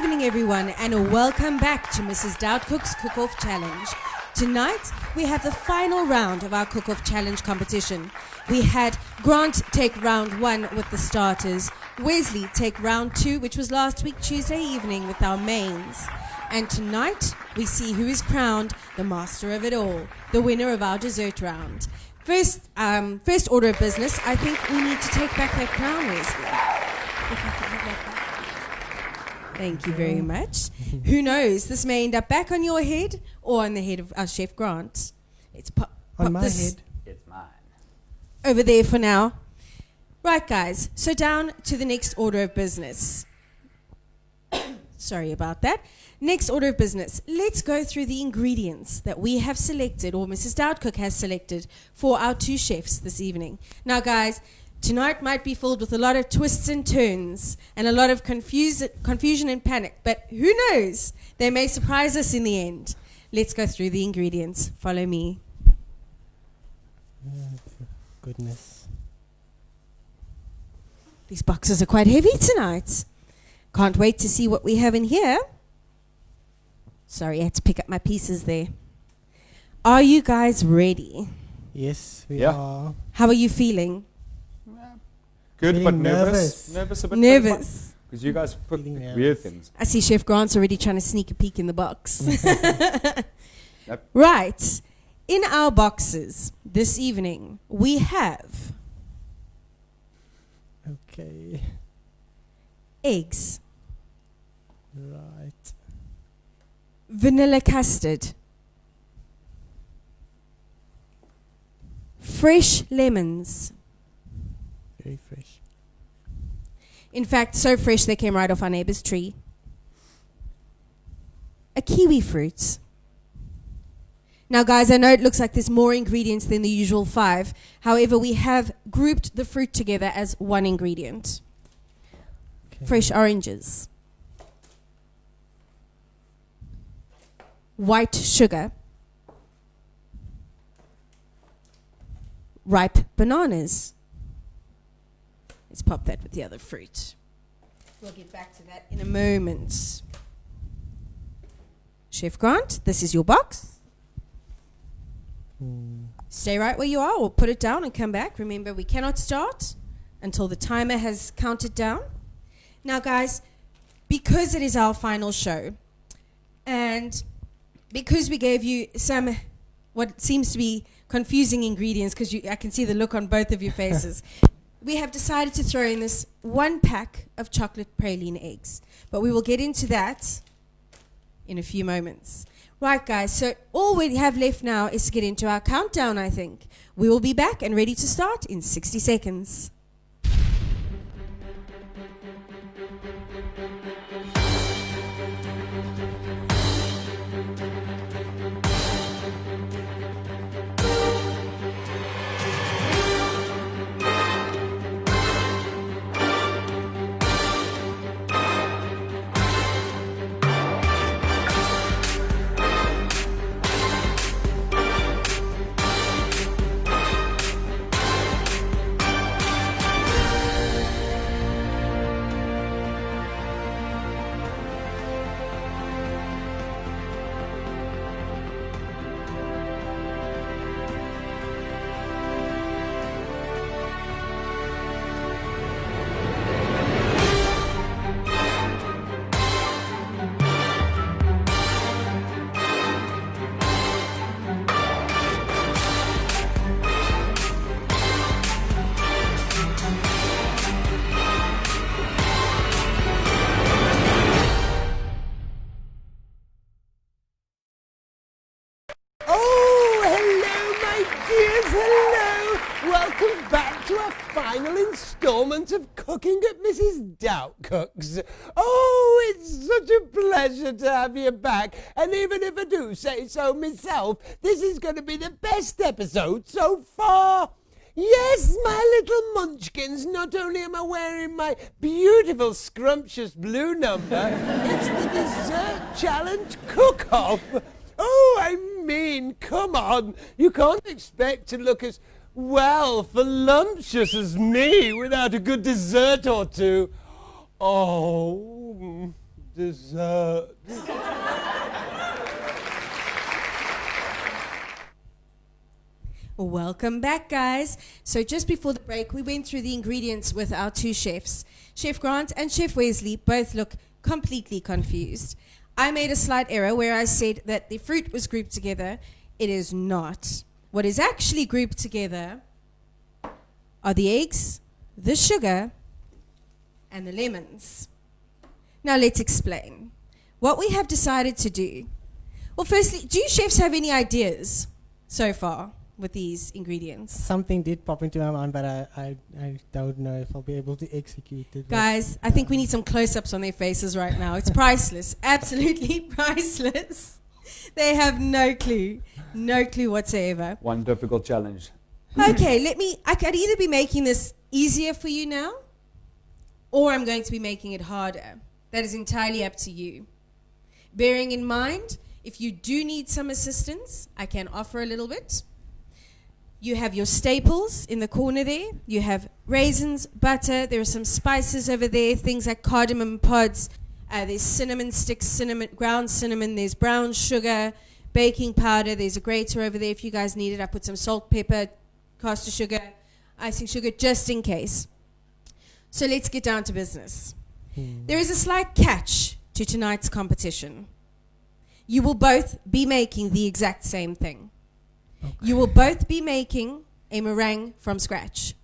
evening, everyone, and welcome back to Mrs. Doubtcook's Cook-Off Challenge. Tonight, we have the final round of our Cook-Off Challenge competition. We had Grant take round 1 with the starters, Wesley take round 2, which was last week Tuesday evening, with our mains. And tonight, we see who is crowned the master of it all, the winner of our dessert round. First order of business, I think we need to take back that crown, Wesley. If I could have that back. Thank you very much. Who knows, this may end up back on your head or on the head of our Chef Grant. It's on my head. It's mine. Over there for now. Right, guys, so down to the next order of business. Sorry about that. Next order of business. Let's go through the ingredients that we have selected, or Mrs. Doubtcook has selected, for our 2 chefs this evening. Now, guys, tonight might be filled with a lot of twists and turns and a lot of confusion and panic, but who knows? They may surprise us in the end. Let's go through the ingredients. Follow me. Goodness. These boxes are quite heavy tonight. Can't wait to see what we have in here. Sorry, I had to pick up my pieces there. Are you guys ready? Yes, we are. How are you feeling? Good, Feeling but nervous. Nervous a bit. Nervous. Because you guys put Feeling nervous. weird things. I see Chef Grant's already trying to sneak a peek in the box. Yep. Right. In our boxes this evening, we have Okay. eggs, Right. vanilla custard, fresh lemons. Very fresh. In fact, so fresh they came right off our neighbor's tree. A kiwi fruit. Now, guys, I know it looks like there's more ingredients than the usual 5. However, we have grouped the fruit together as one ingredient. Okay. Fresh oranges. White sugar. Ripe bananas. Let's pop that with the other fruit. We'll get back to that in a moment. Chef Grant, this is your box. Stay right where you are, or put it down and come back. Remember, we cannot start until the timer has counted down. Now, guys, because it is our final show, and because we gave you some what seems to be confusing ingredients, because I can see the look on both of your faces, we have decided to throw in this 1 pack of chocolate praline eggs. But we will get into that in a few moments. Right, guys, so all we have left now is to get into our countdown, I think. We will be back and ready to start in 60 seconds. Welcome back to our final instalment of Cooking at Mrs. Doubtcook's. Oh, it's such a pleasure to have you back. And even if I do say so myself, this is going to be the best episode so far. Yes, my little munchkins, not only am I wearing my beautiful scrumptious blue number, it's the dessert challenge cook-off. Oh, I mean, come on. You can't expect to look as well voluptuous as me without a good dessert or two. Oh, dessert. Welcome back, guys. So just before the break, we went through the ingredients with our two chefs. Chef Grant and Chef Wesley both look completely confused. I made a slight error where I said that the fruit was grouped together. It is not. What is actually grouped together are the eggs, the sugar, and the lemons. Now let's explain. What we have decided to do. Well, firstly, do you chefs have any ideas so far with these ingredients? Something did pop into my mind, but I don't know if I'll be able to execute it. Guys, I think we need some close-ups on their faces right now. It's priceless. Absolutely priceless. They have no clue whatsoever. One difficult challenge. Okay, I could either be making this easier for you now, or I'm going to be making it harder. That is entirely up to you. Bearing in mind, if you do need some assistance, I can offer a little bit. You have your staples in the corner there. You have raisins, butter. There are some spices over there, things like cardamom pods. There's cinnamon sticks, ground cinnamon. There's brown sugar, baking powder. There's a grater over there if you guys need it. I put some salt, pepper, caster sugar, icing sugar, just in case. So let's get down to business. There is a slight catch to tonight's competition. You will both be making the exact same thing. Okay. You will both be making a meringue from scratch.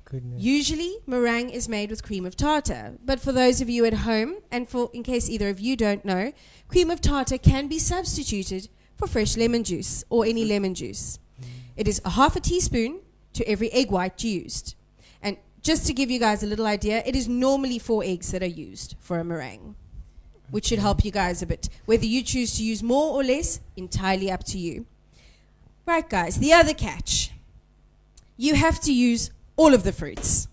Goodness. Usually, meringue is made with cream of tartar. But for those of you at home, and in case either of you don't know, cream of tartar can be substituted for fresh lemon juice or any lemon juice. It is a half a teaspoon to every egg white used. And just to give you guys a little idea, it is normally 4 eggs that are used for a meringue, which should help you guys a bit. Whether you choose to use more or less, entirely up to you. Right, guys, the other catch. You have to use all of the fruits.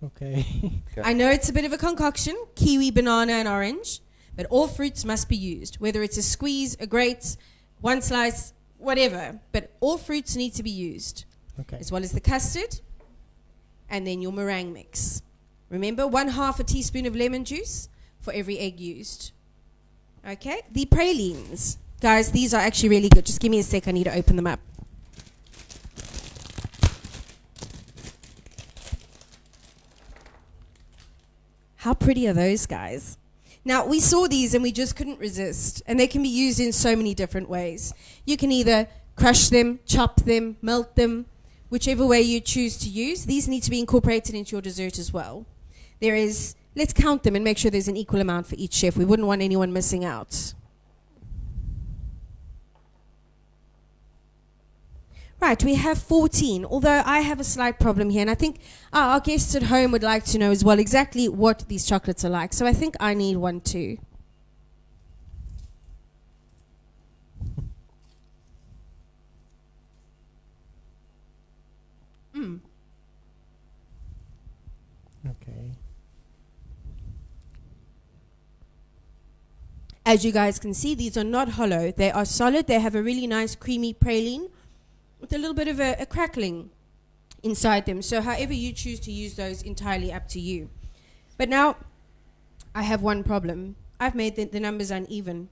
Okay. I know it's a bit of a concoction, kiwi, banana, and orange, but all fruits must be used, whether it's a squeeze, a grate, one slice, whatever. But all fruits need to be used, Okay. as well as the custard, and then your meringue mix. Remember, 1/2 a teaspoon of lemon juice for every egg used. Okay, the pralines. Guys, these are actually really good. Just give me a sec, I need to open them up. How pretty are those, guys? Now, we saw these and we just couldn't resist. And they can be used in so many different ways. You can either crush them, chop them, melt them, whichever way you choose to use. These need to be incorporated into your dessert as well. Let's count them and make sure there's an equal amount for each chef. We wouldn't want anyone missing out. Right, we have 14, although I have a slight problem here, and I think our guests at home would like to know as well exactly what these chocolates are like, so I think I need one too. Okay. As you guys can see, these are not hollow. They are solid. They have a really nice creamy praline with a little bit of a crackling inside them. So however you choose to use those, entirely up to you. But now, I have one problem. I've made the numbers uneven.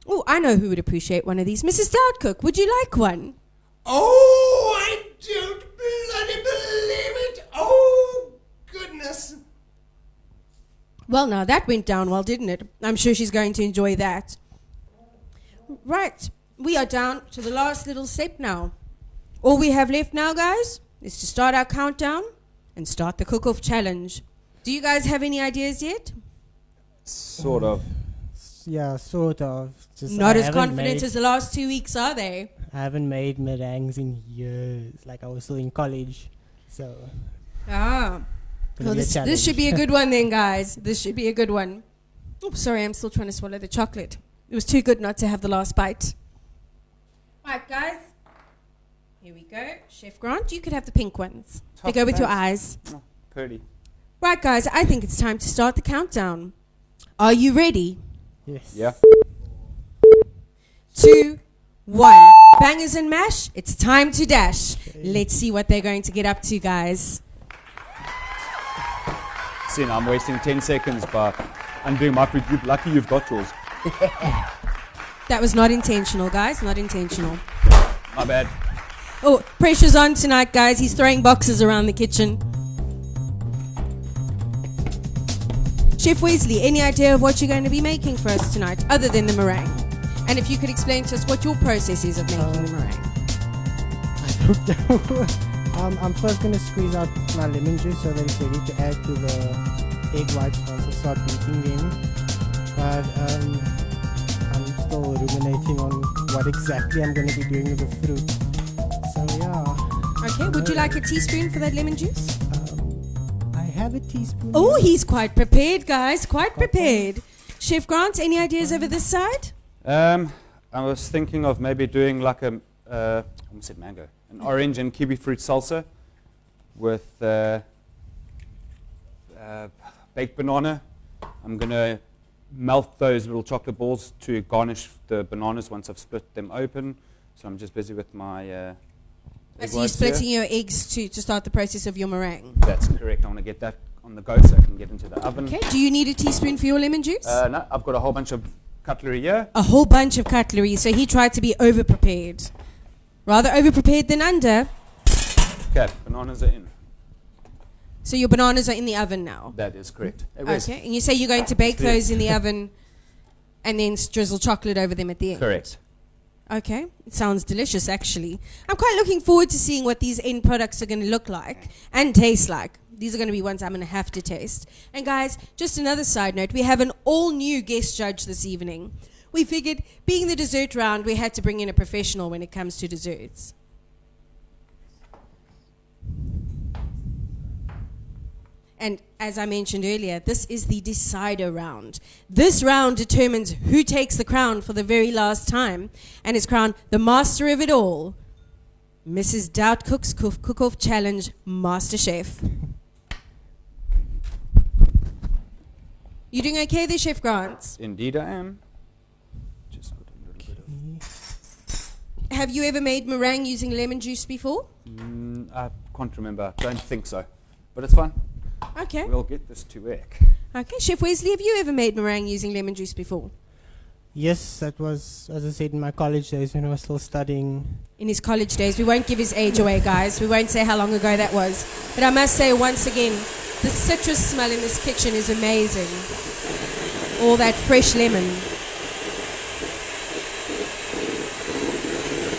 Oh, I know who would appreciate one of these. Mrs. Doubtcook, would you like one? Oh, I don't bloody believe it. Oh, goodness. Well, now that went down well, didn't it? I'm sure she's going to enjoy that. Right, we are down to the last little step now. All we have left now, guys, is to start our countdown and start the cook-off challenge. Do you guys have any ideas yet? Sort of. Yeah, sort of. Just Not I as haven't confident made- as the last 2 weeks, are they? I haven't made meringues in years. Like I was still in college, so. Ah. gonna Well, be a this challenge. should be a good one then, guys. This should be a good one. Oh, sorry, I'm still trying to swallow the chocolate. It was too good not to have the last bite. Right, guys. Here we go. Chef Grant, you could have the pink ones. They go with your eyes. Oh, pretty. Right, guys, I think it's time to start the countdown. Are you ready? Yes. Yeah. 2, 1. Bangers and mash, it's time to dash. Let's see what they're going to get up to, guys. See, now I'm wasting 10 seconds, but undoing my fruit. You're lucky you've got yours. That was not intentional, guys. Not intentional. My bad. Oh, pressure's on tonight, guys. He's throwing boxes around the kitchen. Chef Wesley, any idea of what you're going to be making for us tonight, other than the meringue? And if you could explain to us what your process is of making the meringue. I'm first going to squeeze out my lemon juice so that it's ready to add to the egg whites once I start beating them. But I'm still ruminating on what exactly I'm going to be doing with the fruit. So yeah. Okay, would you like a teaspoon for that lemon juice? I have a teaspoon. Oh, he's quite prepared, guys. Quite prepared. Chef Grant, any ideas over this side? I was thinking of maybe doing like I almost said mango, an orange and kiwi fruit salsa with baked banana. I'm going to melt those little chocolate balls to garnish the bananas once I've split them open. So I'm just busy with my So you're splitting your eggs to start the process of your meringue. That's correct. I want to get that on the go so I can get into the oven. Okay, do you need a teaspoon for your lemon juice? No, I've got a whole bunch of cutlery here. A whole bunch of cutlery, so he tried to be over-prepared. Rather over-prepared than under. Okay, bananas are in. So your bananas are in the oven now? That is correct. Okay, and you say you're going to bake those in the oven and then drizzle chocolate over them at the end? Correct. Okay, it sounds delicious actually. I'm quite looking forward to seeing what these end products are going to look like and taste like. These are going to be ones I'm going to have to taste. And guys, just another side note, we have an all-new guest judge this evening. We figured, being the dessert round, we had to bring in a professional when it comes to desserts. And as I mentioned earlier, this is the decider round. This round determines who takes the crown for the very last time and is crowned the master of it all, Mrs. Doubtcook's Cook-Off Challenge Master Chef. You doing okay there, Chef Grant? Indeed I am. Just put a little bit of... Have you ever made meringue using lemon juice before? I can't remember. Don't think so. But it's fine. Okay. We'll get this to work. Okay. Chef Wesley, have you ever made meringue using lemon juice before? Yes, that was, as I said, in my college days when I was still studying. In his college days. We won't give his age away, guys. We won't say how long ago that was. But I must say once again, the citrus smell in this kitchen is amazing. All that fresh lemon.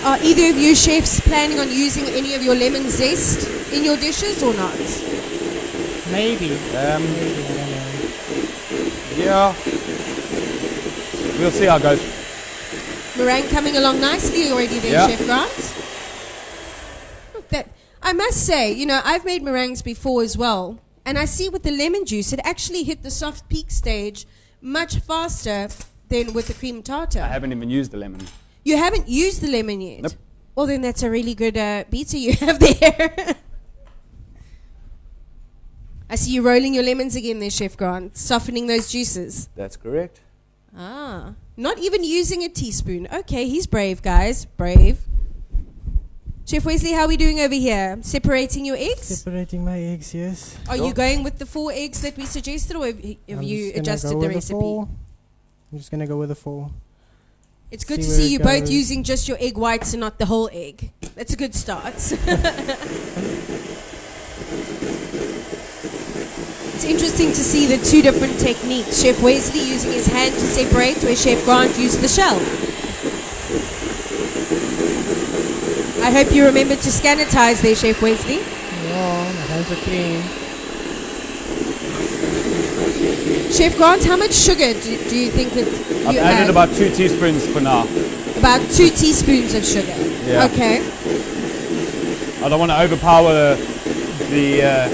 Are either of you chefs planning on using any of your lemon zest in your dishes or not? Maybe. Maybe, I don't know. Yeah. We'll see how it goes. Meringue coming along nicely already there, Yeah. Chef Grant. Look, that I must say, you know, I've made meringues before as well, and I see with the lemon juice, it actually hit the soft peak stage much faster than with the cream tartar. I haven't even used the lemon. You haven't used the lemon yet? Nope. Well, then that's a really good pizza you have there. I see you rolling your lemons again there, Chef Grant, softening those juices. That's correct. Ah, not even using a teaspoon. Okay, he's brave, guys. Brave. Chef Wesley, how are we doing over here? Separating your eggs? Separating my eggs, yes. Are Sure. you going with the 4 eggs that we suggested, or have I'm you just gonna adjusted go the with recipe? 4. I'm just going to go with the 4. It's good See to where see it you both goes. using just your egg whites and not the whole egg. That's a good start. It's interesting to see the 2 different techniques. Chef Wesley using his hand to separate, where Chef Grant used the shell. I hope you remember to sanitize there, Chef Wesley. Yeah, my hands are clean. Chef Grant, how much sugar do you think that I've you added add? about 2 teaspoons for now. About 2 teaspoons of sugar. Yeah. Okay. I don't want to overpower the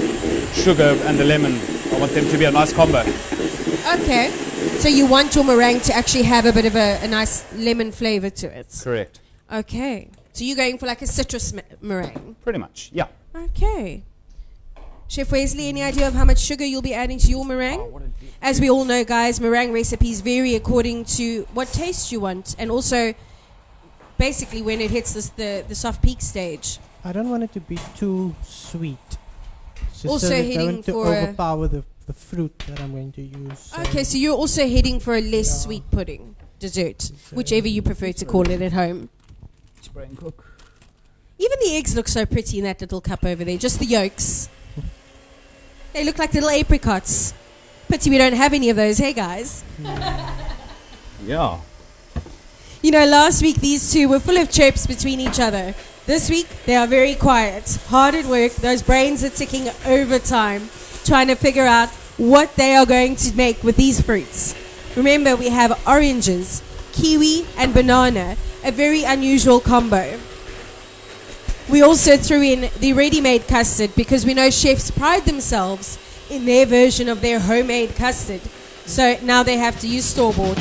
sugar and the lemon. I want them to be a nice combo. Okay. So you want your meringue to actually have a bit of a nice lemon flavor to it. Correct. Okay. So you're going for like a citrus meringue. Pretty much, yeah. Okay. Chef Wesley, any idea of how much sugar you'll be adding to your meringue? As we all know, guys, meringue recipes vary according to what taste you want, and also basically when it hits the soft peak stage. I don't want it to be too sweet. It's just Also so that hitting don't to for a- overpower the the fruit that I'm going to use. Okay, so you're also heading for a less sweet pudding dessert, whichever you prefer to call it at home. Spray and cook. Even the eggs look so pretty in that little cup over there, just the yolks. They look like little apricots. Pity we don't have any of those, hey guys? Yeah. You know, last week these two were full of chirps between each other. This week, they are very quiet, hard at work. Those brains are ticking overtime, trying to figure out what they are going to make with these fruits. Remember, we have oranges, kiwi, and banana, a very unusual combo. We also threw in the ready-made custard because we know chefs pride themselves in their version of their homemade custard. So now they have to use store-bought.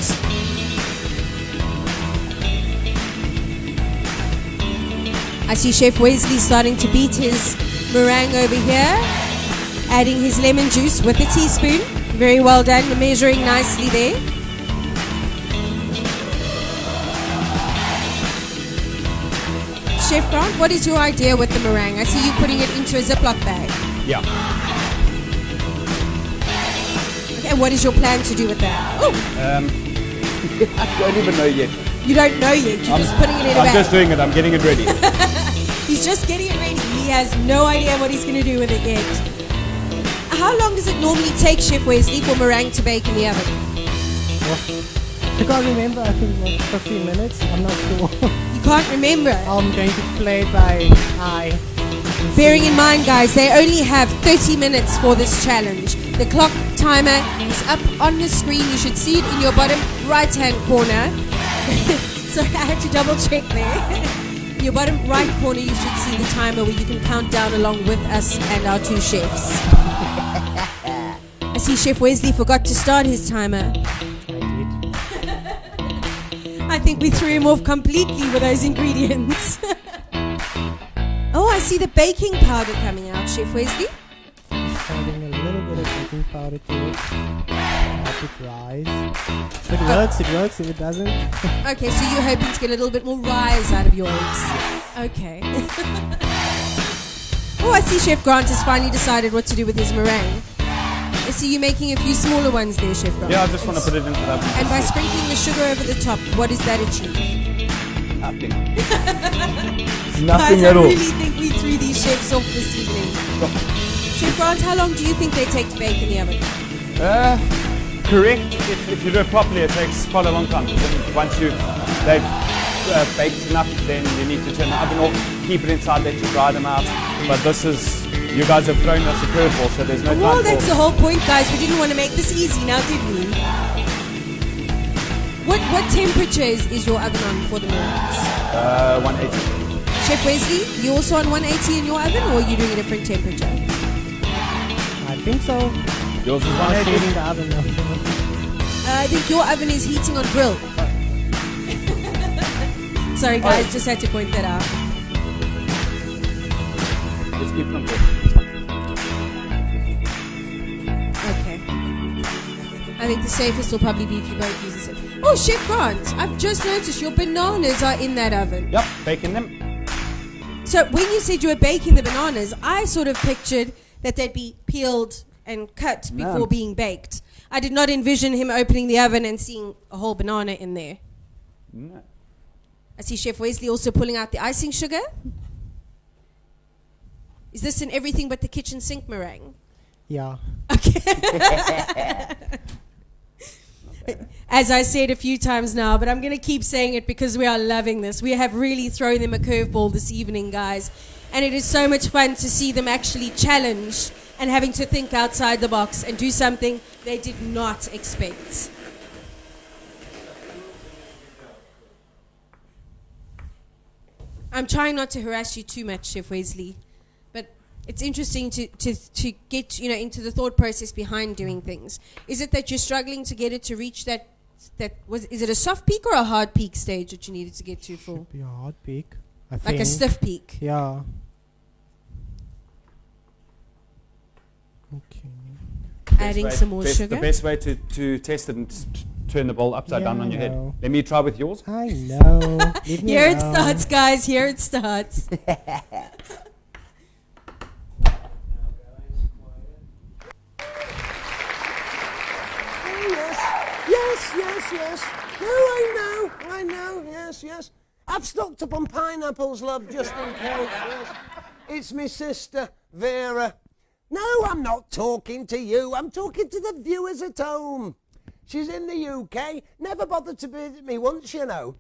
I see Chef Wesley starting to beat his meringue over here, adding his lemon juice with a teaspoon. Very well done, measuring nicely there. Chef Grant, what is your idea with the meringue? I see you putting it into a Ziploc bag. Yeah. Okay, and what is your plan to do with that? Oh, I don't even know yet. you don't know yet. You're just putting it in a I'm bag. just doing it. I'm getting it ready. He's just getting it ready. He has no idea what he's going to do with it yet. How long does it normally take, Chef Wesley, for meringue to bake in the oven? I can't remember, I think like 15 minutes, I'm not sure. You can't remember. I'm going to play it by eye. Bearing in mind, guys, they only have 30 minutes for this challenge. The clock timer is up on the screen. You should see it in your bottom right-hand corner. So I had to double check there. In your bottom right corner, you should see the timer where you can count down along with us and our two chefs. I see Chef Wesley forgot to start his timer. I think we threw him off completely with those ingredients. Oh, I see the baking powder coming out, Chef Wesley. Just adding a little bit of baking powder to it. Let it rise. If it works, it works. If it doesn't, Okay, so you're hoping to get a little bit more rise out of your eggs. Okay. Oh, I see Chef Grant has finally decided what to do with his meringue. I see you making a few smaller ones there, Chef Grant. Yeah, I just want to put it into that. And by sprinkling the sugar over the top, what does that achieve? Nothing. Guys, Nothing I at all. really think we threw these chefs off this evening. Chef Grant, how long do you think they take to bake in the oven? Correct. If you do it properly, it takes quite a long time. Then once they've baked enough, then you need to turn the oven off, keep it inside, let you dry them out. But this is, you guys have thrown us a curveball, so there's no Well, time that's the for. whole point, guys. We didn't want to make this easy, now did we? What temperature is your oven on for the meringues? 180. Chef Wesley, you also on 180 in your oven, or are you doing a different temperature? I think so. Yours is I'm 180. heating the oven now. I think your oven is heating on grill. Sorry, guys, just had to point that out. Let's keep them good. Okay. I think the safest will probably be if you both use the same. Oh, Chef Grant, I've just noticed your bananas are in that oven. Yep, baking them. So when you said you were baking the bananas, I sort of pictured that they'd be peeled and cut before being baked. I did not envision him opening the oven and seeing a whole banana in there. No. I see Chef Wesley also pulling out the icing sugar. Is this in everything but the kitchen sink meringue? Yeah. As I said a few times now, but I'm going to keep saying it because we are loving this. We have really thrown them a curveball this evening, guys. And it is so much fun to see them actually challenged and having to think outside the box and do something they did not expect. I'm trying not to harass you too much, Chef Wesley, but it's interesting to get into the thought process behind doing things. Is it that you're struggling to get it to reach is it a soft peak or a hard peak stage that you needed to get to for? Should be a hard peak, I Like think. a stiff peak. Yeah. Okay. Adding some more sugar. The best way to test it and turn the bowl upside down on your head. No. Let me try with yours. I know. Leave me Here it alone. starts, guys. Here it starts. yes. No, I know, yes. I've stocked up on pineapples, love, just in case, yes. It's me sister, Vera. No, I'm not talking to you. I'm talking to the viewers at home. She's in the UK. Never bothered to visit me once, you know.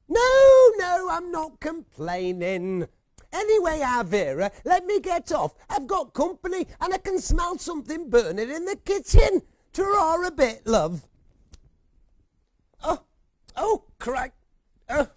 No, I'm not complaining. Anyway, Vera, let me get off. I've got company and I can smell something burning in the kitchen. Ta-ra a bit, love. Oh, crack. It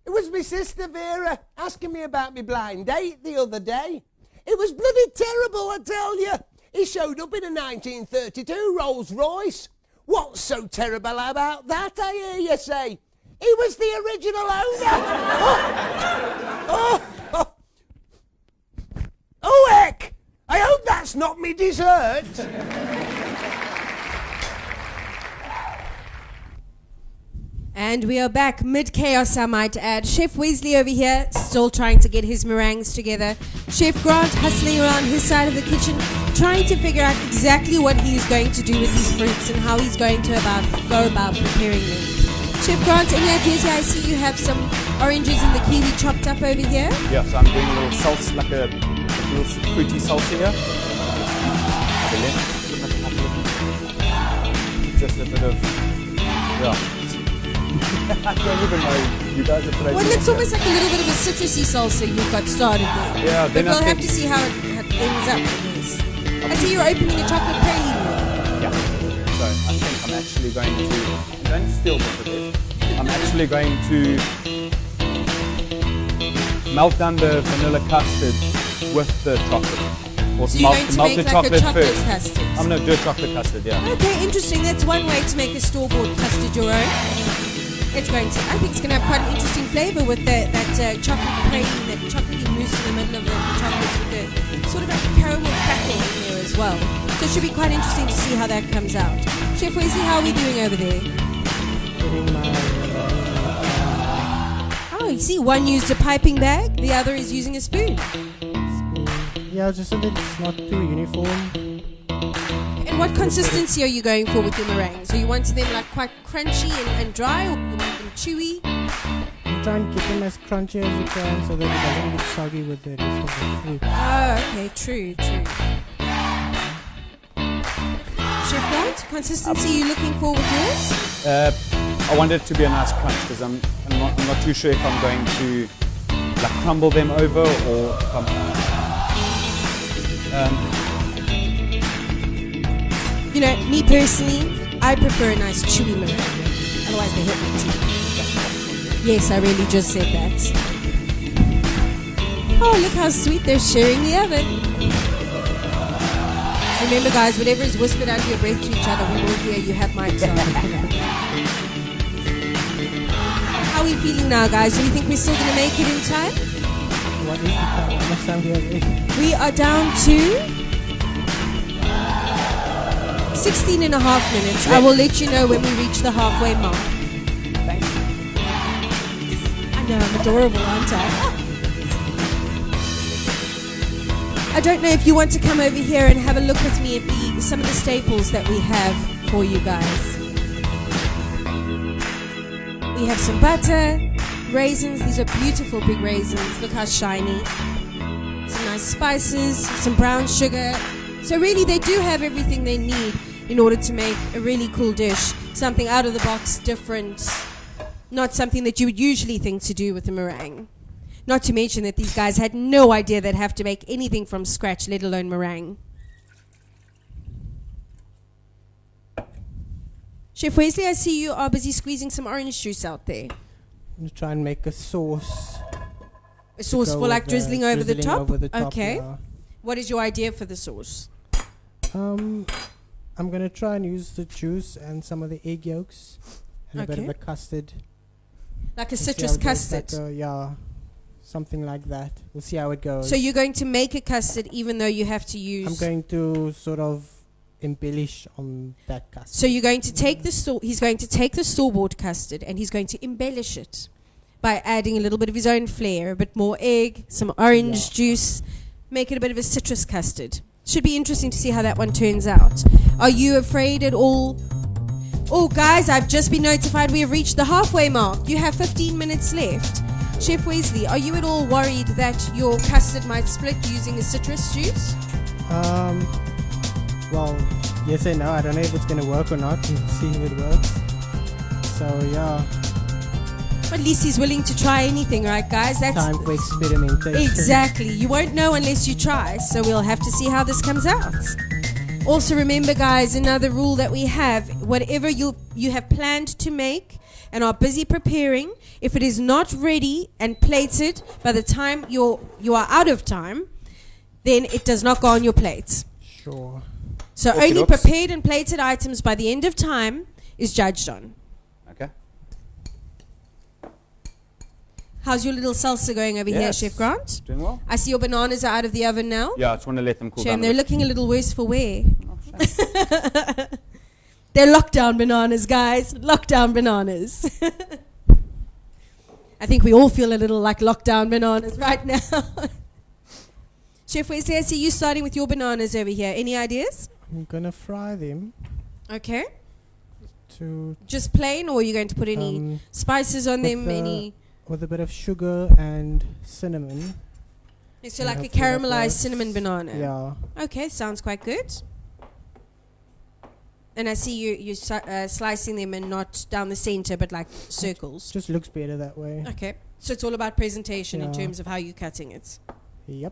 was my sister Vera asking me about my blind date the other day. It was bloody terrible, I tell you. He showed up in a 1932 Rolls Royce. What's so terrible about that, I hear you say? He was the original owner. Oh, heck! I hope that's not me dessert. And we are back mid-chaos, I might add. Chef Wesley over here, still trying to get his meringues together. Chef Grant hustling around his side of the kitchen, trying to figure out exactly what he's going to do with these fruits and how he's going to go about preparing them. Chef Grant, any ideas here? I see you have some oranges and the kiwi chopped up over here. Yeah, so I'm doing a little salsa, like a little fruity salsa here. Just a bit of, yeah. I don't even know. You guys are crazy. Well, it's almost like a little bit of a citrusy salsa you've got started there. Yeah, but we'll have to see how it ends up. I see you're opening a chocolate praline. Yeah. So I think I'm actually going to, don't steal this with it. I'm actually going to melt down the vanilla custard with the chocolate. Or so you're going to melt make the like chocolate a chocolate first. custard? I'm going to do a chocolate custard, yeah. Okay, interesting. That's one way to make a store-bought custard your own. It's going to, I think it's going to have quite an interesting flavour with that chocolate praline, that chocolatey mousse in the middle of the chocolates with the sort of like a caramel crackle in there as well. So it should be quite interesting to see how that comes out. Chef Wesley, how are we doing over there? Oh, you see, one used a piping bag, the other is using a spoon. Yeah, just so that it's not too uniform. And what consistency are you going for with your meringues? So you want them like quite crunchy and dry, or you want them chewy? You try and keep them as crunchy as you can so that it doesn't get soggy with the rest of the fruit. Oh, okay, true. Chef Grant, consistency you looking for with yours? I want it to be a nice crunch because I'm not too sure if I'm going to like crumble them over or if I'm, you know, me personally, I prefer a nice chewy meringue. Otherwise they hurt me too. Yes, I really just said that. Oh, look how sweet they're sharing the oven. Remember guys, whatever is whispered under your breath to each other, we will hear. You have mics on. How are we feeling now, guys? Do you think we're still going to make it in time? What is the time? How much time do we have? We are down to 16 and a half minutes. I will let you know when we reach the halfway mark. thank you. I know, I'm adorable, aren't I? I don't know if you want to come over here and have a look with me at some of the staples that we have for you guys. We have some butter, raisins. These are beautiful big raisins. Look how shiny. Some nice spices, some brown sugar. So really they do have everything they need in order to make a really cool dish. Something out of the box, different. Not something that you would usually think to do with a meringue. Not to mention that these guys had no idea they'd have to make anything from scratch, let alone meringue. Chef Wesley, I see you are busy squeezing some orange juice out there. I'm going to try and make a sauce. A sauce for like drizzling over the top? Over the top, okay. yeah. What is your idea for the sauce? I'm going to try and use the juice and some of the egg yolks and a bit of a custard. Like a citrus custard? Yeah, something like that. We'll see how it goes. So you're going to make a custard even though you have to use... I'm going to sort of embellish on that custard. So you're going to take he's going to take the store-bought custard and he's going to embellish it by adding a little bit of his own flair, a bit more egg, some orange juice, make it a bit of a citrus custard. Should be interesting to see how that one turns out. Are you afraid at all Oh, guys, I've just been notified we have reached the halfway mark. You have 15 minutes left. Chef Wesley, are you at all worried that your custard might split using a citrus juice? Well, yes and no. I don't know if it's going to work or not. We'll see if it works. So, yeah. At least he's willing to try anything, right, guys? That's Time for experimentation. exactly. You won't know unless you try, so we'll have to see how this comes out. Also, remember, guys, another rule that we have, whatever you have planned to make and are busy preparing, if it is not ready and plated by the time you are out of time, then it does not go on your plate. Sure. So Okey only dokes. prepared and plated items by the end of time is judged on. Okay. How's your little salsa going over here, Yes. Chef Grant? Doing well? I see your bananas are out of the oven now. Yeah, I just want to let them cool Shame, down. they're a bit. looking a little worse for wear. Oh, shame. They're lockdown bananas, guys. Lockdown bananas. I think we all feel a little like lockdown bananas right now. Chef Wesley, I see you starting with your bananas over here. Any ideas? I'm going to fry them Okay. to Just plain, or are you going to put any spices on with them? the- with a bit of sugar and cinnamon. So and like a hopefully that caramelized works. cinnamon banana. Yeah. Okay, sounds quite good. And I see you slicing them and not down the center, but like circles. Just looks better that way. Okay. So it's all about presentation in Yeah. terms of how you're cutting it. Yep.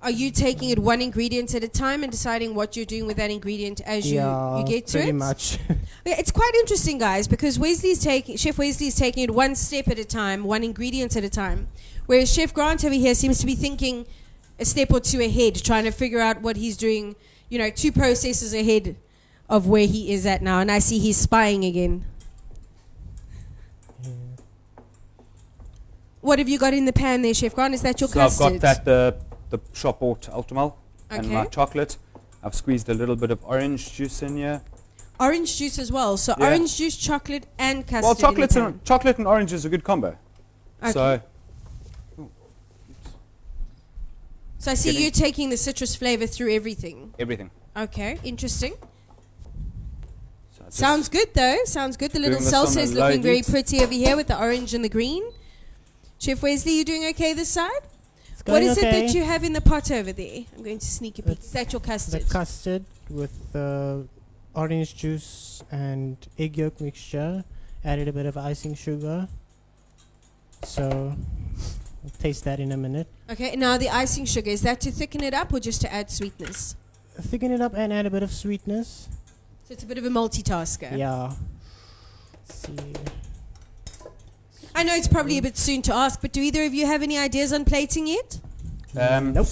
Are you taking it one ingredient at a time and deciding what you're doing with that ingredient as you get to pretty it? much. Yeah, it's quite interesting, guys, because Chef Wesley's taking it one step at a time, one ingredient at a time, whereas Chef Grant over here seems to be thinking a step or two ahead, trying to figure out what he's doing, 2 processes ahead of where he is at now. And I see he's spying again. Yeah. What have you got in the pan there, Chef Grant? Is that your So custard? I've got that, the shop bought Ultimel and Okay. my chocolate. I've squeezed a little bit of orange juice in here. Orange juice as well. So Yeah. orange juice, chocolate, and custard. Well, in the chocolate and orange is a good combo. pan. So Okay. So I see Getting- you taking the citrus flavor through everything. everything. Okay, interesting. So just Sounds good though. Sounds good. The little Doing this on salsa a is low looking very heat. pretty over here with the orange and the green. Chef Wesley, you doing okay this side? It's What going is it okay. that you have in the pot over there? I'm going to sneak a peek. It's Is that your The custard? custard with the orange juice and egg yolk mixture. Added a bit of icing sugar. So, I'll taste that in a minute. Okay, now the icing sugar, is that to thicken it up or just to add sweetness? Thicken it up and add a bit of sweetness. So it's a bit of a multitasker. Yeah. Let's see. I know it's probably a bit soon to ask, but do either of you have any ideas on plating yet? Nope.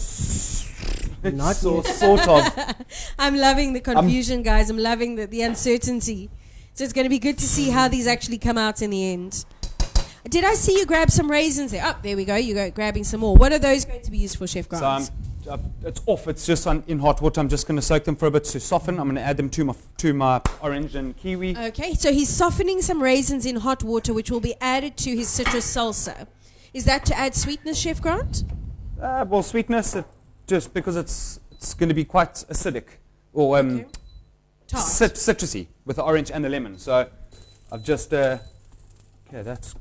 Not so, yet. sort of. I'm loving the confusion, guys. I'm loving the uncertainty. So it's going to be good to see how these actually come out in the end. Did I see you grab some raisins there? Oh, there we go. You go grabbing some more. What are those going to be used for, Chef Grant? So it's off. It's just in hot water. I'm just going to soak them for a bit to soften. I'm going to add them to my orange and kiwi. Okay, so he's softening some raisins in hot water, which will be added to his citrus salsa. Is that to add sweetness, Chef Grant? Well, sweetness, just because it's going to be quite acidic or Okay. Tart. citrusy with the orange and the lemon. So I've just that's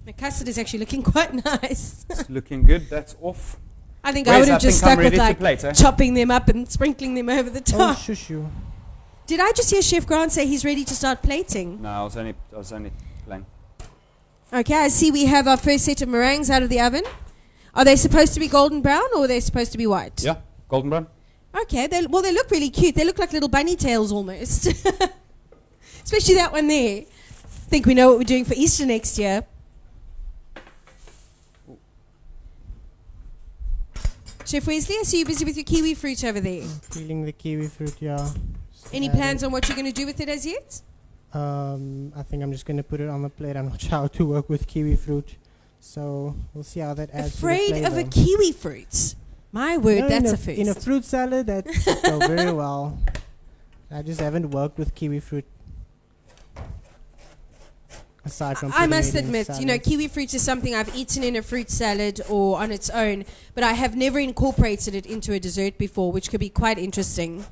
The custard is actually looking quite nice. it's looking good. That's off. I think I would have just stuck with ready to like plate, eh? chopping them up and sprinkling them over the Oh, top. shush you. Did I just hear Chef Grant say he's ready to start plating? No, I was only playing. Okay, I see we have our first set of meringues out of the oven. Are they supposed to be golden brown or are they supposed to be white? Yeah, golden brown. Okay, they look really cute. They look like little bunny tails almost. Especially that one there. Think we know what we're doing for Easter next year. Chef Wesley, I see you busy with your kiwi fruit over there. Peeling the kiwi fruit, yeah. Any plans on what you're going to do with it as yet? I think I'm just going to put it on the plate. I'm not sure how to work with kiwi fruit. So we'll see how that adds Afraid to the of a flavor. kiwi fruit? My word, No, that's in a first. In a fruit salad, that would go very well. I just haven't worked with kiwi fruit. Aside from I putting must it in admit, salads. kiwi fruit is something I've eaten in a fruit salad or on its own, but I have never incorporated it into a dessert before, which could be quite interesting.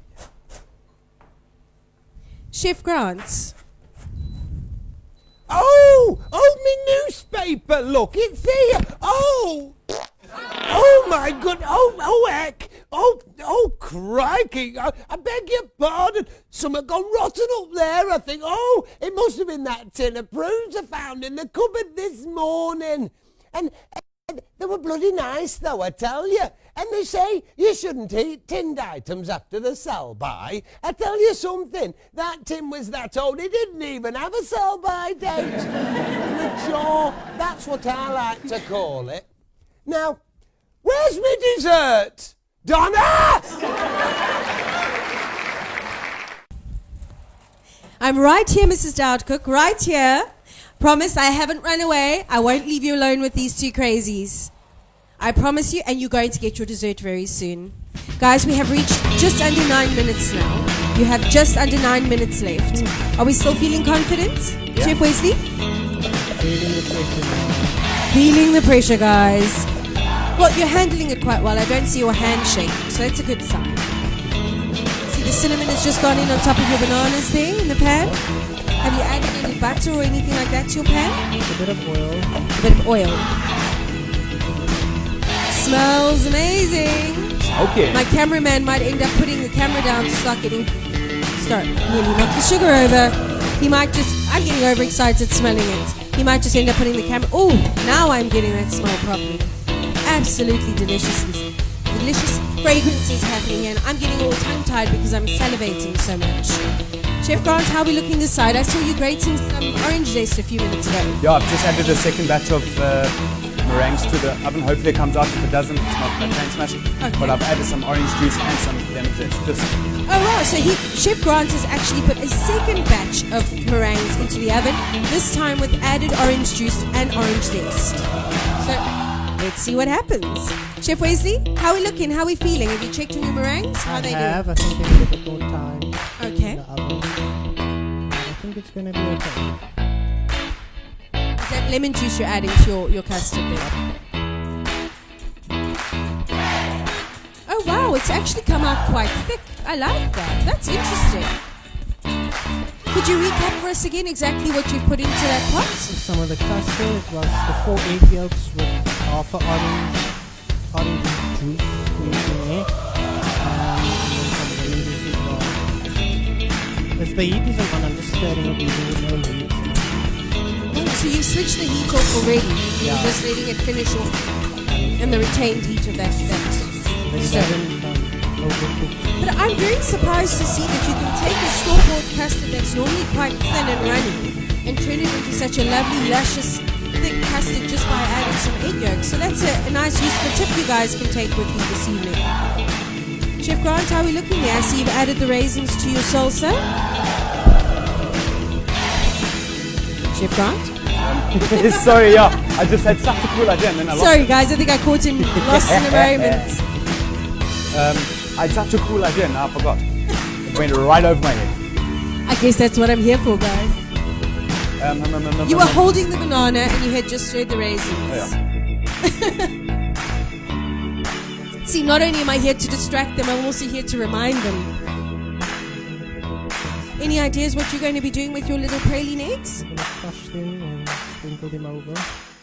Chef Grant. Oh, me newspaper, look, it's here. Oh my God, heck. Oh, crikey. I beg your pardon. Something gone rotten up there, I think. Oh, it must have been that tin of prunes I found in the cupboard this morning. And they were bloody nice, though, I tell you. And they say you shouldn't eat tinned items after the sell-by. I tell you something, that tin was that old, it didn't even have a sell-by date. Mature, that's what I like to call it. Now, where's my dessert? Donna! I'm right here, Mrs. Doubtcook, right here. Promise I haven't run away. I won't leave you alone with these two crazies. I promise you, and you're going to get your dessert very soon. Guys, we have reached just under 9 minutes now. You have just under 9 minutes left. Are we still feeling confident? Yeah. Chef Wesley? Feeling the pressure now. Feeling the pressure, guys. Well, you're handling it quite well. I don't see your hand shaking, so that's a good sign. See, the cinnamon has just gone in on top of your bananas there in the pan. Have you added any butter or anything like that to your pan? A bit of oil. A bit of oil. Smells amazing. Okay. My cameraman might end up putting the camera down to start nearly knock the sugar over. He might I'm getting overexcited smelling it. He might just end up putting the camera, oh, now I'm getting that smell properly. Absolutely delicious fragrances happening, and I'm getting all tongue-tied because I'm salivating so much. Chef Grant, how are we looking this side? I saw you grating some orange zest a few minutes ago. Yeah, I've just added a second batch of meringues to the oven. Hopefully it comes out. If it doesn't, it's not a train smash. Okay. But I've added some orange juice and some lemon zest. Oh wow, so Chef Grant has actually put a second batch of meringues into the oven, this time with added orange juice and orange zest. So let's see what happens. Chef Wesley, how are we looking? How are we feeling? Have you checked on your meringues? How are they doing? I think there's a bit more time Okay. in the oven. I think it's going to be okay. Is that lemon juice you're adding to your custard there? Oh wow, it's actually come out quite thick. I like that. That's interesting. Could you recap for us again exactly what you put into that pot? Some of the custard, it was the 4 egg yolks with half an orange juice in there. And then some lemon juice as well. As the heat isn't on, I'm just stirring it using the no heat. Oh, so you switched the heat off already. Yeah. You're just letting it finish off. And the retained heat of that. But it So- doesn't overcook. But I'm very surprised to see that you can take a store-bought custard that's normally quite thin and runny and turn it into such a lovely, luscious, thick custard just by adding some egg yolks. So that's a nice useful tip you guys can take with you this evening. Chef Grant, how are we looking there? I see you've added the raisins to your salsa. Chef Grant? Sorry, yeah. I just had such a cool idea and then I lost Sorry guys, I think I caught him lost in a moment. I had such a cool idea and now I forgot. It went right over my head. I guess that's what I'm here for, guys. You were holding the banana and you had just stirred the raisins. See, not only am I here to distract them, I'm also here to remind them. Any ideas what you're going to be doing with your little praline eggs? I'm going to crush them and sprinkle them over.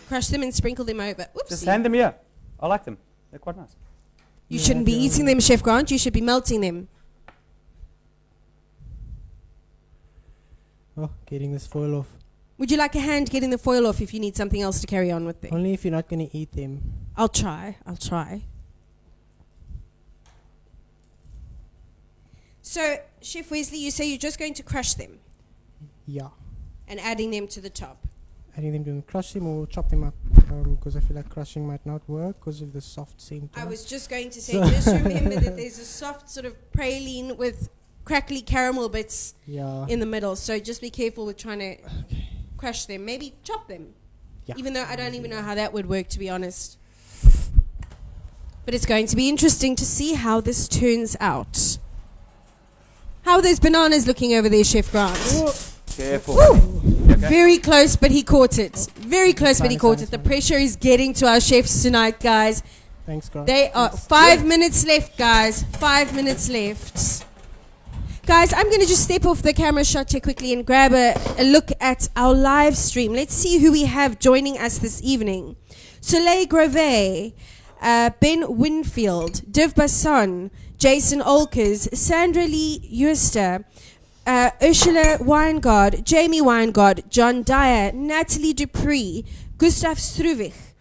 Crush them and sprinkle them over. Just Oopsie. hand them here. I like them. They're quite nice. You shouldn't be eating them, Chef Grant. You should be melting them. Oh, getting this foil off. Would you like a hand getting the foil off if you need something else to carry on with them? Only if you're not going to eat them. I'll try. So, Chef Wesley, you say you're just going to crush them Yeah. and adding them to the top. Adding them to crush them or chop them up because I feel like crushing might not work because of the soft center. I was just going to say, just remember that there's a soft sort of praline with crackly caramel bits in the middle. So just be careful with trying to crush them. Maybe chop them. Yeah. Even though I don't even know how that would work, to be honest. But it's going to be interesting to see how this turns out. How are those bananas looking over there, Chef Grant? Careful. Woo! Okay. Very close, but he caught it. Very close, but he caught it. The pressure is getting to our chefs tonight, guys. Thanks, Grant. They are 5 minutes left, guys. 5 minutes left. Guys, I'm going to just step off the camera shot here quickly and grab a look at our live stream. Let's see who we have joining us this evening. Soleil Grove, Ben Winfield, Div Basson, Jason Olkers, Sandra Lee Euster, Ursula Weingard, Jamie Weingard, John Dyer, Natalie Dupree, Gustav Struvich,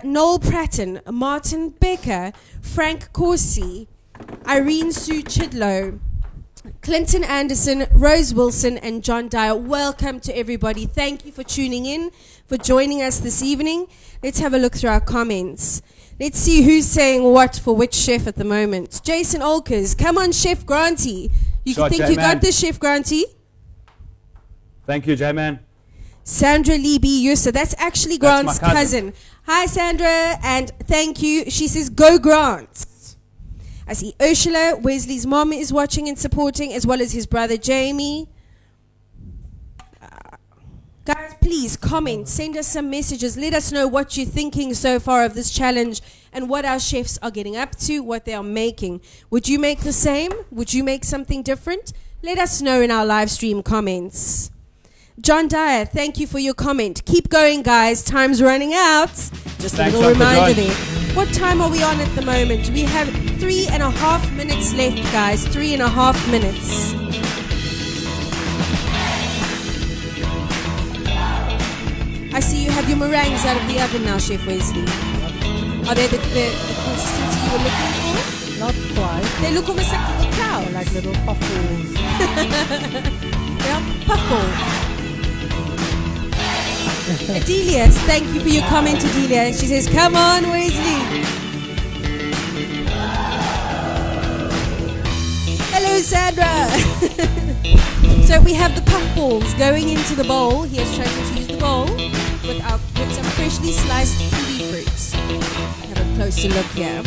Noel Pratton, Martin Becker, Frank Corsi, Irene Sue Chidlow, Clinton Anderson, Rose Wilson, and John Dyer. Welcome to everybody. Thank you for tuning in, for joining us this evening. Let's have a look through our comments. Let's see who's saying what for which chef at the moment. Jason Olkers, come on, Chef Granty. You Shot, think J-Man. you got this, Chef Granty? Thank you, J-Man. Sandra Lee B. Yusa, that's actually That's Grant's my cousin. Hi, Sandra, and thank you. She says, go Grant. I see Ursula, Wesley's mom, is watching and supporting, as well as his brother Jamie. Guys, please comment, send us some messages. Let us know what you're thinking so far of this challenge and what our chefs are getting up to, what they are making. Would you make the same? Would you make something different? Let us know in our live stream comments. John Dyer, thank you for your comment. Keep going, guys. Time's running out. Just Thanks, a little Uncle reminder John. there. What time are we on at the moment? We have 3.5 minutes left, guys. 3.5 minutes. I see you have your meringues out of the oven now, Chef Wesley. Are they the consistency you were looking for? Not quite. They look almost like little clouds. Like little puffballs. They are puffballs. Adelia, thank you for your comment, Adelia. She says, come on, Wesley. Hello, Sandra. So we have the puffballs going into the bowl. Here's chosen to use the bowl with some freshly sliced kiwi fruits. Have a closer look here.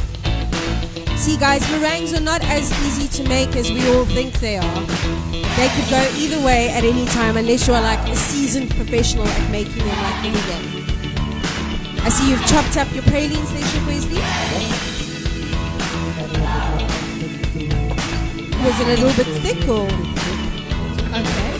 See, guys, meringues are not as easy to make as we all think they are. They could go either way at any time unless you're like a seasoned professional at making them like me again. I see you've chopped up your pralines there, Chef Wesley. Was it a little bit thick or? Okay.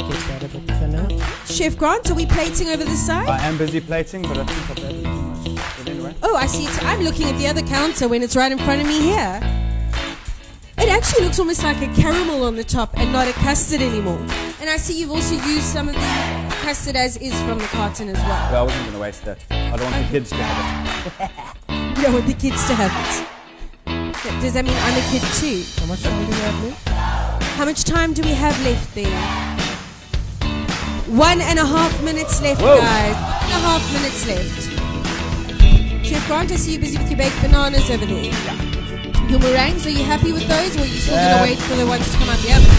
Gets that a bit thinner. Chef Grant, are we plating over this side? I am busy plating, but I think I've added too much. But anyway. Oh, I see. I'm looking at the other counter when it's right in front of me here. It actually looks almost like a caramel on the top and not a custard anymore. And I see you've also used some of the custard as is from the carton as well. Well, I wasn't going to waste that. I don't want the kids to have it. You don't want the kids to have it. Does that mean I'm a kid too? How much time do we have left? How much time do we have left there? 1.5 minutes left, Whoa. guys. 1.5 minutes left. Chef Grant, I see you busy with your baked bananas over there. Your meringues, are you happy with those, or are you still going to wait for the ones to come out the oven?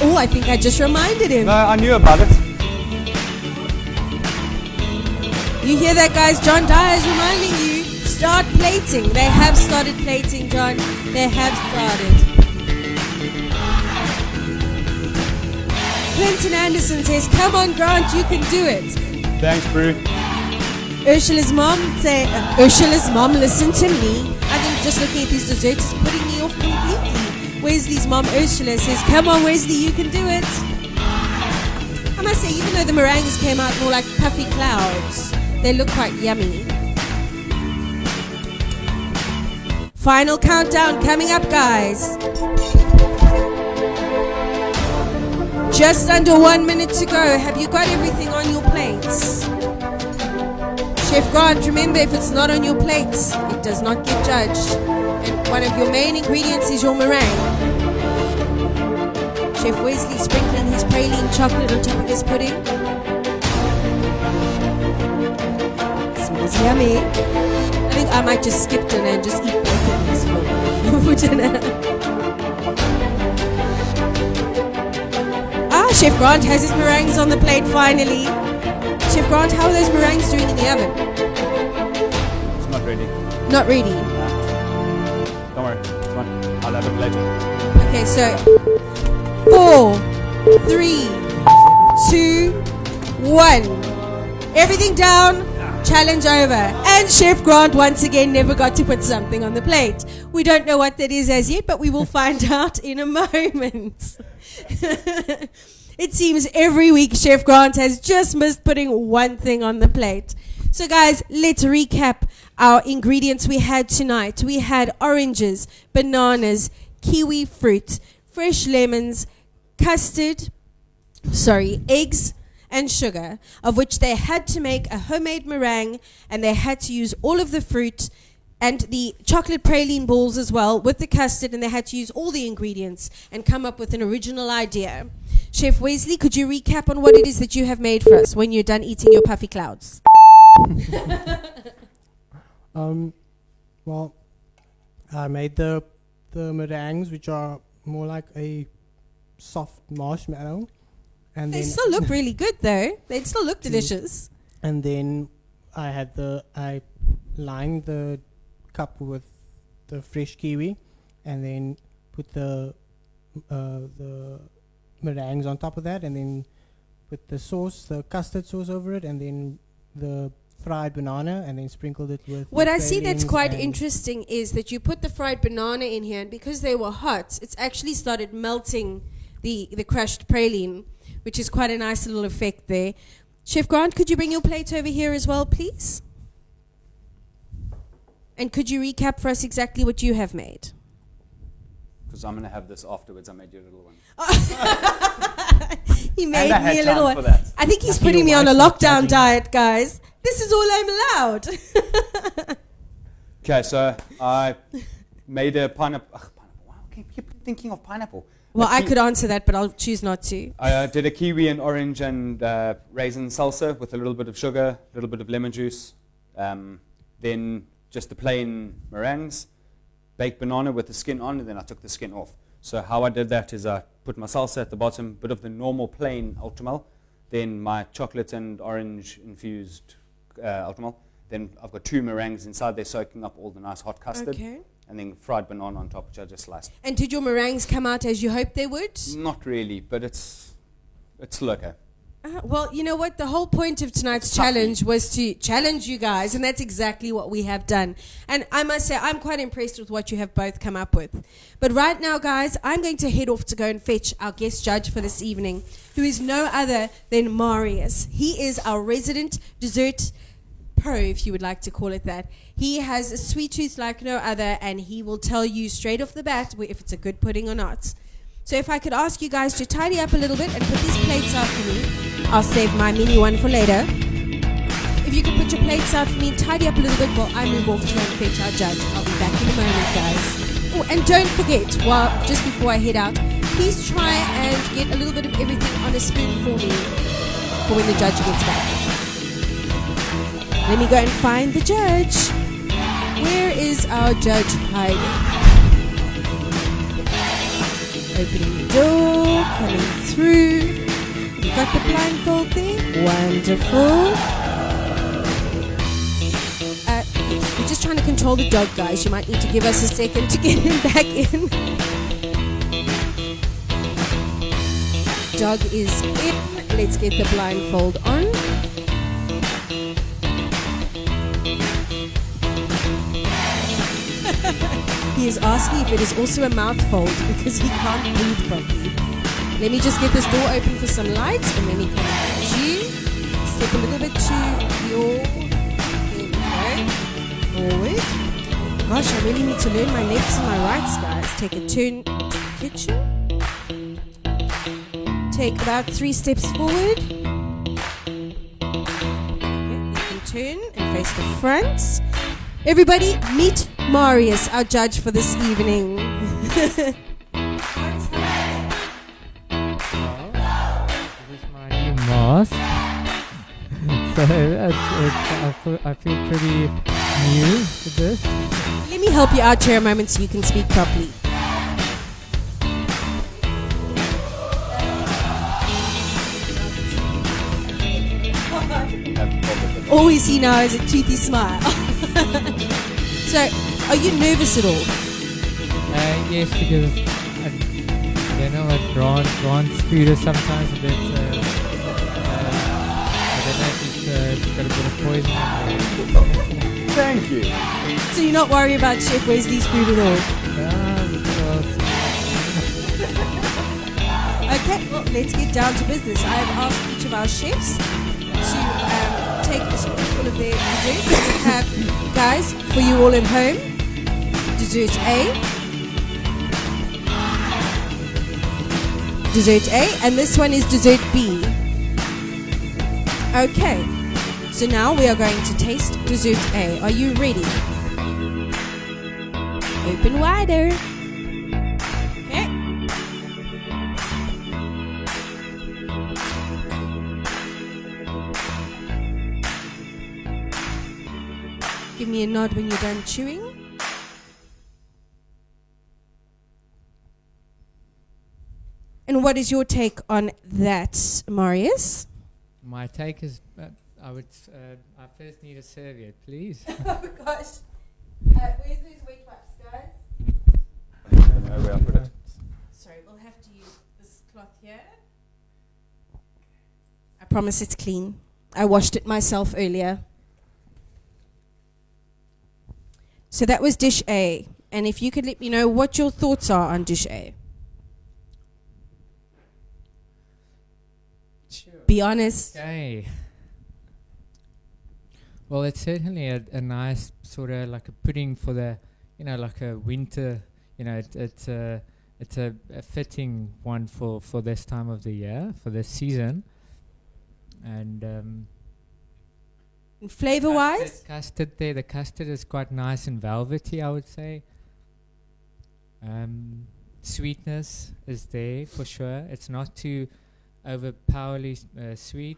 Oh, I think I just reminded him. No, I knew about it. You hear that, guys? John Dyer is reminding you. Start plating. They have started plating, John. They have started. Clinton Anderson says, come on, Grant, you can do it. Thanks, Brew. Ursula's mom, listen to me. I think just looking at these desserts is putting me off completely. Wesley's mom, Ursula, says, come on, Wesley, you can do it. I must say, even though the meringues came out more like puffy clouds, they look quite yummy. Final countdown coming up, guys. Just under 1 minute to go. Have you got everything on your plates? Chef Grant, remember, if it's not on your plates, it does not get judged. And one of your main ingredients is your meringue. Chef Wesley sprinkling his praline chocolate on top of his pudding. Smells yummy. I think I might just skip dinner and just eat both of these for dinner. Chef Grant has his meringues on the plate finally. Chef Grant, how are those meringues doing in the oven? It's not ready. Not ready. Don't worry. It's fine. I'll have it later. Okay, so 4, 3, 2, 1. Everything down. Challenge over. And Chef Grant once again never got to put something on the plate. We don't know what that is as yet, but we will find out in a moment. It seems every week Chef Grant has just missed putting one thing on the plate. So guys, let's recap our ingredients we had tonight. We had oranges, bananas, kiwi fruit, fresh lemons, custard, eggs and sugar, of which they had to make a homemade meringue, and they had to use all of the fruit and the chocolate praline balls as well with the custard, and they had to use all the ingredients and come up with an original idea. Chef Wesley, could you recap on what it is that you have made for us when you're done eating your puffy clouds? Well, I made the meringues, which are more like a soft marshmallow. And They then still look really good though. They still look delicious. And then I lined the cup with the fresh kiwi, and then put the meringues on top of that, and then put the sauce, the custard sauce over it, and then the fried banana, and then sprinkled it with. What the I see that's pralines quite and interesting is that you put the fried banana in here, and because they were hot, it's actually started melting the crushed praline, which is quite a nice little effect there. Chef Grant, could you bring your plate over here as well, please? And could you recap for us exactly what you have made? Because I'm going to have this afterwards. I made you a little one. He made And I had me a little time one. for that. I think he's Lucky putting me your on a wife's not lockdown judging. diet, guys. This is all I'm allowed. Okay, so I made a pineapple. Wow, I keep thinking of pineapple. Well, A I ki- could answer that, but I'll choose not to. I did a kiwi and orange and raisin salsa with a little bit of sugar, a little bit of lemon juice. Then just the plain meringues, baked banana with the skin on, and then I took the skin off. So how I did that is I put my salsa at the bottom, bit of the normal plain ultramal, then my chocolate and orange infused ultramal. Then I've got 2 meringues inside there soaking up all the nice hot custard. Okay. And then fried banana on top, which I just sliced. And did your meringues come out as you hoped they would? Not really, but it's still okay. Well, you know what? The whole point of tonight's It's toughy. challenge was to challenge you guys, and that's exactly what we have done. And I must say, I'm quite impressed with what you have both come up with. But right now, guys, I'm going to head off to go and fetch our guest judge for this evening, who is no other than Marius. He is our resident dessert pro, if you would like to call it that. He has a sweet tooth like no other, and he will tell you straight off the bat if it's a good pudding or not. So if I could ask you guys to tidy up a little bit and put these plates out for me. I'll save my mini one for later. If you could put your plates out for me, tidy up a little bit while I move off to go and fetch our judge. I'll be back in a moment, guys. Oh, and don't forget, just before I head out, please try and get a little bit of everything on a spoon for me for when the judge gets back. Let me go and find the judge. Where is our judge hiding? Opening the door, coming through. You got the blindfold there? Wonderful. Yes, we're just trying to control the dog, guys. You might need to give us a second to get him back in. Dog is in. Let's get the blindfold on. He is asking if it is also a mouth fold because he can't breathe properly. Let me just get this door open for some light, and then he can catch you. Step a little bit to your... There we go. Forward. Gosh, I really need to learn my lefts and my rights, guys. Take a turn to the kitchen. Take about 3 steps forward. Okay, you can turn and face the front. Everybody, meet Marius, our judge for this evening. This is my new mask. So I feel pretty new to this. Let me help you out here a moment so you can speak properly. All we see now is a toothy smile. So, are you nervous at all? Yes, because I know Grant's food is sometimes a bit. I don't know if he's got a bit of poison in there. Thank you. So you're not worried about Chef Wesley's food at all? Well, Okay, well, let's get down to business. I have asked each of our chefs to take a spoonful of their dessert. We have, guys, for you all at home, dessert A. Dessert A, and this one is dessert B. Okay, so now we are going to taste dessert A. Are you ready? Open wider. Okay. Give me a nod when you're done chewing. And what is your take on that, Marius? my take is, I first need a serviette, please. Oh gosh. Where's those wet wipes, guys? Where I put it. Sorry, we'll have to use this cloth here. I promise it's clean. I washed it myself earlier. So that was dish A. And if you could let me know what your thoughts are on dish A. Sure. Be honest. Okay. Well, it's certainly a nice sort of like a pudding for the, like a winter, it's a fitting one for this time of the year, for this season. And flavor-wise? Custard there, the custard is quite nice and velvety, I would say. Sweetness is there for sure. It's not too overpowerly sweet.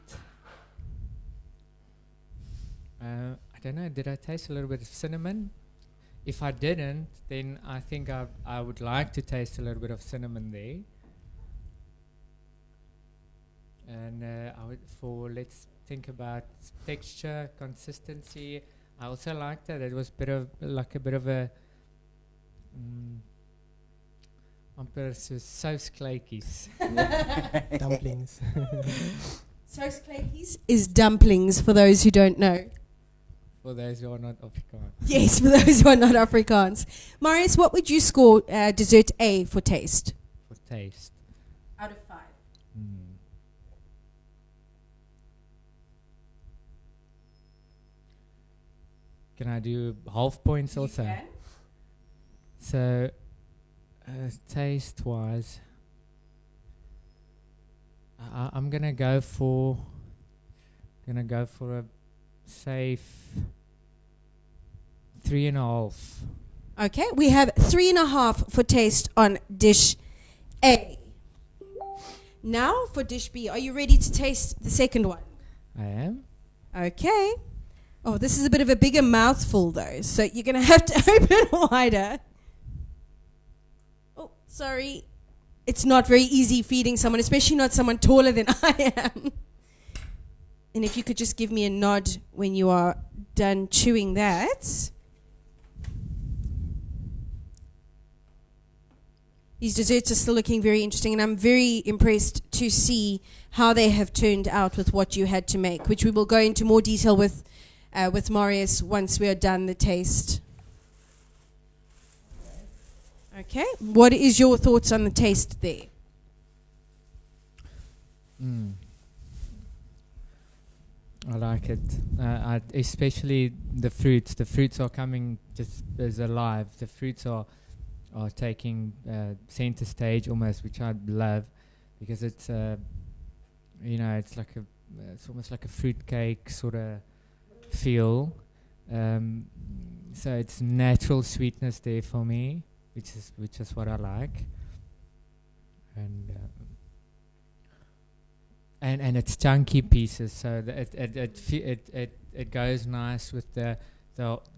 I don't know, did I taste a little bit of cinnamon? If I didn't, then I think I would like to taste a little bit of cinnamon there. And let's think about texture, consistency. I also like that it was a bit of a sauce clakies. Dumplings. Sauce clakies is dumplings, for those who don't know. For those who are not Afrikaans. Yes, for those who are not Afrikaans. Marius, what would you score dessert A for taste? For taste. Out of 5. Can I do half points also? You can. So, taste-wise, I'm gonna go for a safe 3.5. Okay, we have 3.5 for taste on dish A. Now for dish B, are you ready to taste the second one? I am. Okay. Oh, this is a bit of a bigger mouthful though, so you're going to have to open wider. Oh, sorry. It's not very easy feeding someone, especially not someone taller than I am. And if you could just give me a nod when you are done chewing that. These desserts are still looking very interesting, and I'm very impressed to see how they have turned out with what you had to make, which we will go into more detail with Marius once we are done the taste. Okay, what is your thoughts on the taste there? I like it. Especially the fruits. The fruits are coming just as alive. The fruits are taking center stage almost, which I love, because it's it's almost like a fruit cake sort of feel. So it's natural sweetness there for me, which is what I like. And it's chunky pieces, so it goes nice with the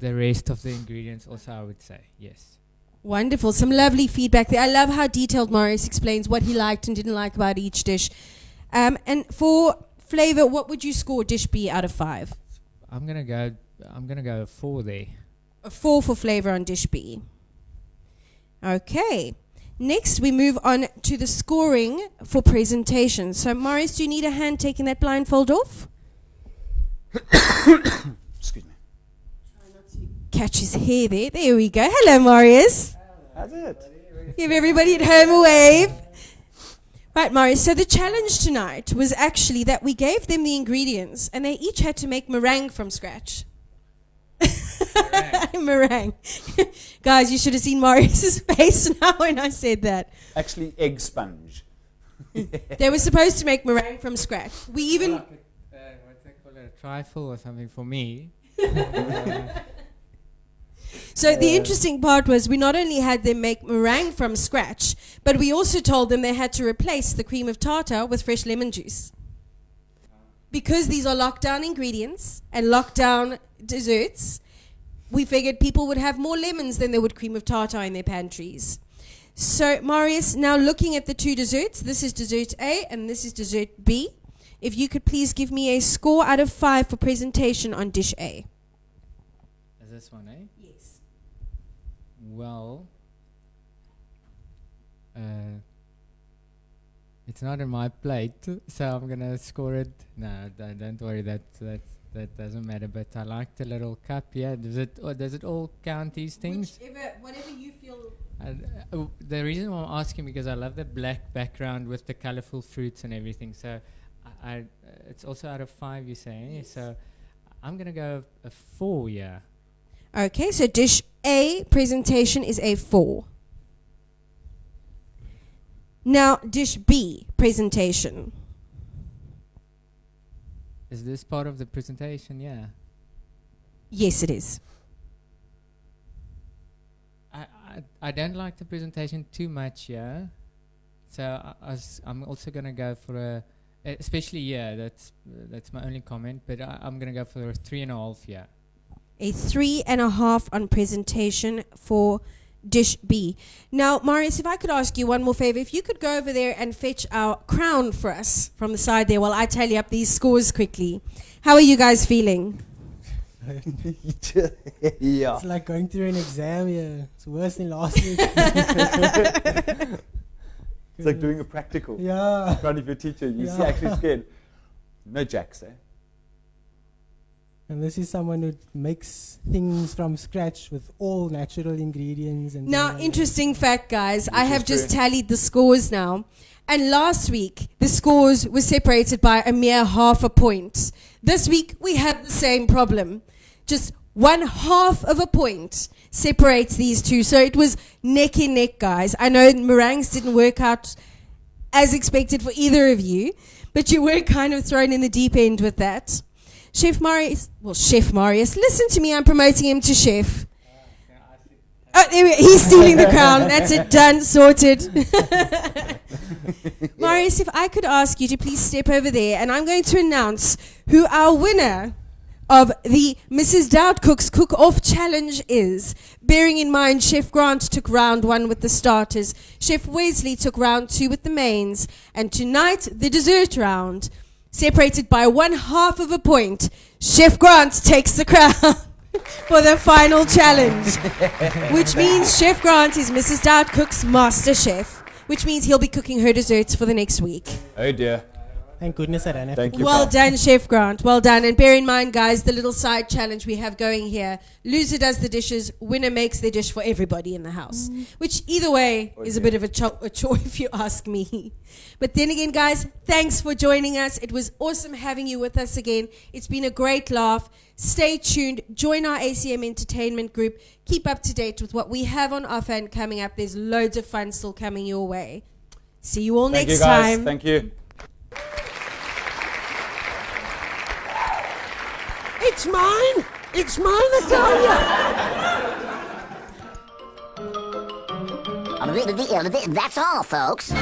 rest of the ingredients also, I would say. Yes. Wonderful. Some lovely feedback there. I love how detailed Marius explains what he liked and didn't like about each dish. And for flavor, what would you score dish B out of 5? I'm gonna go a 4 there. A 4 for flavor on dish B. Okay. Next, we move on to the scoring for presentation. So, Marius, do you need a hand taking that blindfold off? Excuse me. Catch his hair there. There we go. Hello, Marius. That's it. Give everybody at home a wave. Right, Marius, so the challenge tonight was actually that we gave them the ingredients and they each had to make meringue from scratch. Meringue. Guys, you should have seen Marius's face now when I said that. Actually, egg sponge. They were supposed to make meringue from scratch. We even... What's they call it? A trifle or something for me. So the interesting part was we not only had them make meringue from scratch, but we also told them they had to replace the cream of tartar with fresh lemon juice. Because these are lockdown ingredients and lockdown desserts, we figured people would have more lemons than they would cream of tartar in their pantries. So, Marius, now looking at the two desserts, this is dessert A and this is dessert B. If you could please give me a score out of 5 for presentation on dish A. Is this one, eh? Yes. Well, it's not in my plate, so I'm gonna score it. No, don't worry. That doesn't matter. But I like the little cup. Yeah. Does it all count these things? Whatever you feel. The reason why I'm asking because I love the black background with the colorful fruits and everything. So, it's also out of 5. You say. Yes. So, I'm gonna go a 4. Yeah. Okay, so dish A presentation is a 4. Now, dish B presentation. Is this part of the presentation? Yeah. Yes, it is. I don't like the presentation too much, yeah. So I'm also gonna go for especially that's my only comment. But I'm gonna go for a 3.5, yeah. A 3.5 on presentation for dish B. Now, Marius, if I could ask you one more favor, if you could go over there and fetch our crown for us from the side there while I tally up these scores quickly. How are you guys feeling? Yeah. It's like going through an exam here. It's worse than last week. It's like doing a practical Yeah. in front of your teacher. You're Yeah. actually scared. No jacks, eh? And this is someone who makes things from scratch with all natural ingredients. And Now, things like interesting fact, guys. I Which have is just true. tallied the scores now. And last week, the scores were separated by a mere half a point. This week, we have the same problem. Just 1/2 of a point separates these two. So it was neck and neck, guys. I know meringues didn't work out as expected for either of you, but you were kind of thrown in the deep end with that. Chef Marius, listen to me, I'm promoting him to chef. Oh, there he's stealing the crown. That's it, done, sorted. Marius, if I could ask you to please step over there, and I'm going to announce who our winner of the Mrs. Doubtcook's Cook-Off Challenge is. Bearing in mind, Chef Grant took round 1 with the starters, Chef Wesley took round 2 with the mains, and tonight, the dessert round. Separated by 1/2 of a point, Chef Grant takes the crown for the final challenge. Which means Chef Grant is Mrs. Doubtcook's master chef, which means he'll be cooking her desserts for the next week. Oh dear. Thank goodness I don't have Thank to. you. Well pal. done, Chef Grant. Well done. And bear in mind, guys, the little side challenge we have going here. Loser does the dishes, winner makes the dish for everybody in the house. Which either way is a bit of a chore if you ask me. But then again, guys, thanks for joining us. It was awesome having you with us again. It's been a great laugh. Stay tuned. Join our ACM Entertainment group. Keep up to date with what we have on offer and coming up. There's loads of fun still coming your way. See you all Thank next you guys. time. Thank you. It's mine! It's mine, I tell you! That's all, folks.